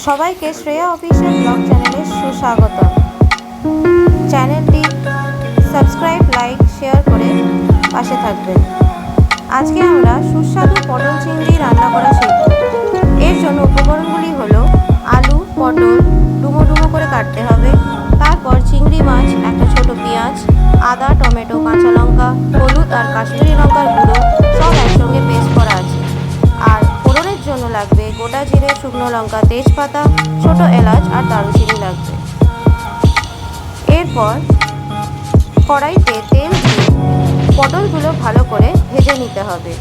সবাইকে Shreya official blog চ্যানেলে সুস্বাগত। চ্যানেলটি সাবস্ক্রাইব, লাইক, শেয়ার করে পাশে থাকবেন। আজকে আমরা সুস্বাদু পটল চিংড়ি রান্না করা শিখব। এর জন্য উপকরণগুলি হলো আলু, পটল ডুমো ডুমো করে কাটতে হবে। তারপর চিংড়ি মাছ, একটা ছোট পেঁয়াজ, আদা, টমেটো, কাঁচা লঙ্কা, হলুদ আর কাশ্মীরি লঙ্কার গুঁড়ো সব একসঙ্গে পেস্ট করা আছে। আর ফোড়নের জন্য লাগবে গোটা জিরে, শুকনো লঙ্কা, তেজপাতা, ছোট এলাচ আর দারুচিনি লাগবে। এরপর কড়াইতে তেল দিয়ে পটলগুলো ভালো করে ভেজে নিতে হবে।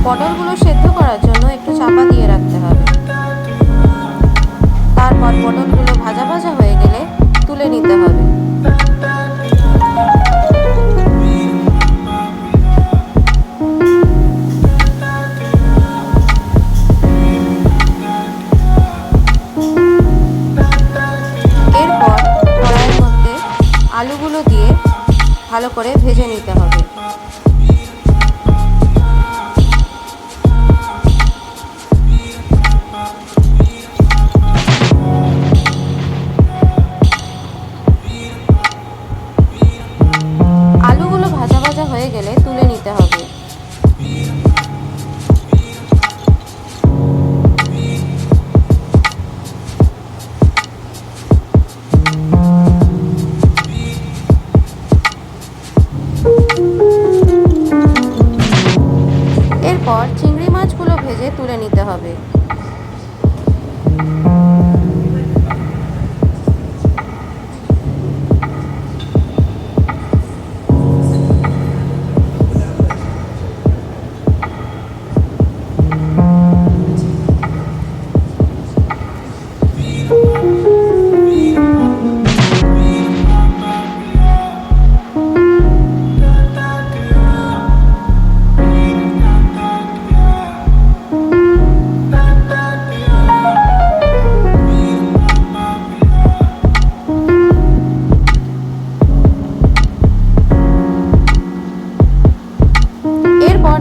পটলগুলো সেদ্ধ করার জন্য একটু চাপা দিয়ে রাখতে হবে। তারপর পটলগুলো ভাজা ভাজা হয়ে গেলে তুলে নিতে হবে। এরপর কড়াইয়ের মধ্যে আলুগুলো দিয়ে ভালো করে ভেজে নিতে হবে। আলুগুলো ভাজা ভাজা হয়ে গেলে তুলে নিতে হবে। এরপর চিংড়ি মাছগুলো ভেজে তুলে নিতে হবে।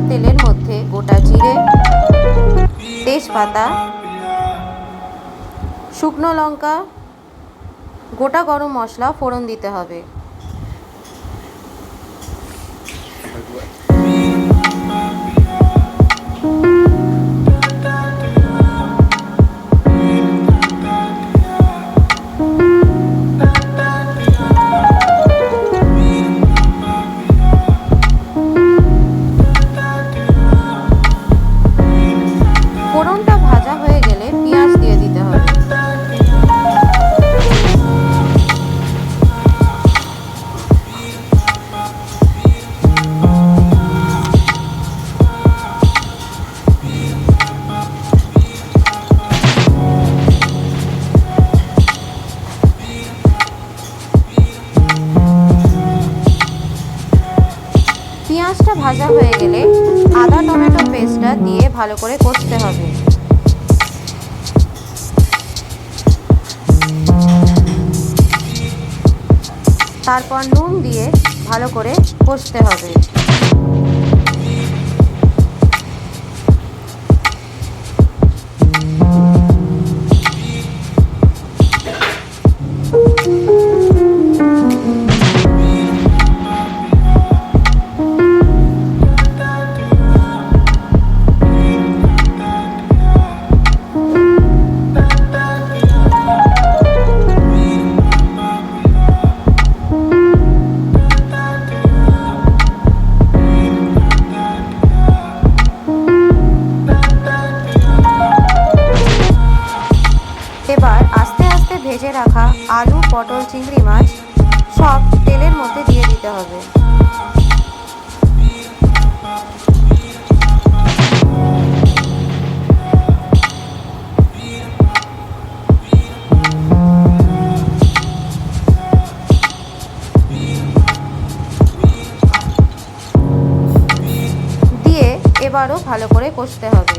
তেলের মধ্যে গোটা জিরে, তেজপাতা, শুকনো লঙ্কা, গোটা গরম মশলা ফোড়ন দিতে হবে। ফোড়নটা ভাজা হয়ে গেলে পেঁয়াজ দিয়ে দিতে হবে। পেঁয়াজটা ভাজা হয়ে গেলে আদা টমেটো পেস্টটা দিয়ে ভালো করে কষতে হবে। তারপর নুন দিয়ে ভালো করে কষতে হবে। এবার আস্তে আস্তে ভেজে রাখা আলু, পটল, চিংড়ি মাছ সব তেলের মধ্যে দিয়ে দিতে হবে। এবারও ভালো করে কষতে হবে।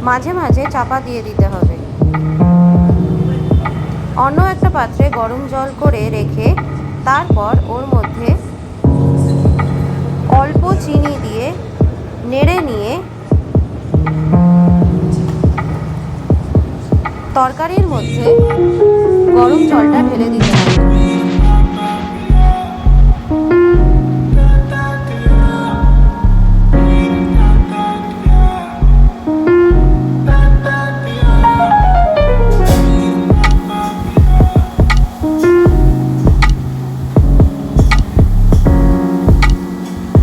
মাঝে মাঝে চাপা দিয়ে দিতে হবে। অন্য একটা পাত্রে গরম জল করে রেখে তারপর ওর মধ্যে অল্প চিনি দিয়ে নেড়ে নিয়ে তরকারির মধ্যে গরম জলটা ঢেলে দিতে হবে।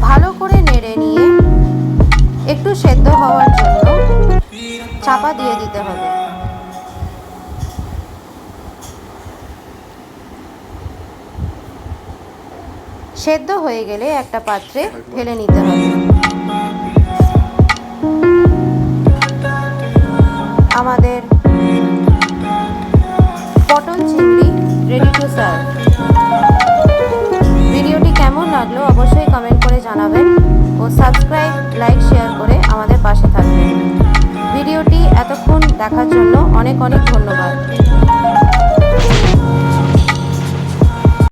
ভালো করে নেড়ে নিয়ে একটু সেদ্ধ হওয়ার জন্য চাপা দিয়ে দিতে হবে। সেদ্ধ হয়ে গেলে একটা পাত্রে ঢেলে নিতে হবে। আমাদের পটল চিংড়ি রেডি টু সার্ভ। ভিডিওটি কেমন লাগলো অবশ্যই কমেন্ট করে জানাবেন ও সাবস্ক্রাইব, লাইক, শেয়ার করে আমাদের পাশে থাকবেন। ভিডিওটি এতক্ষণ দেখার জন্য অনেক অনেক ধন্যবাদ।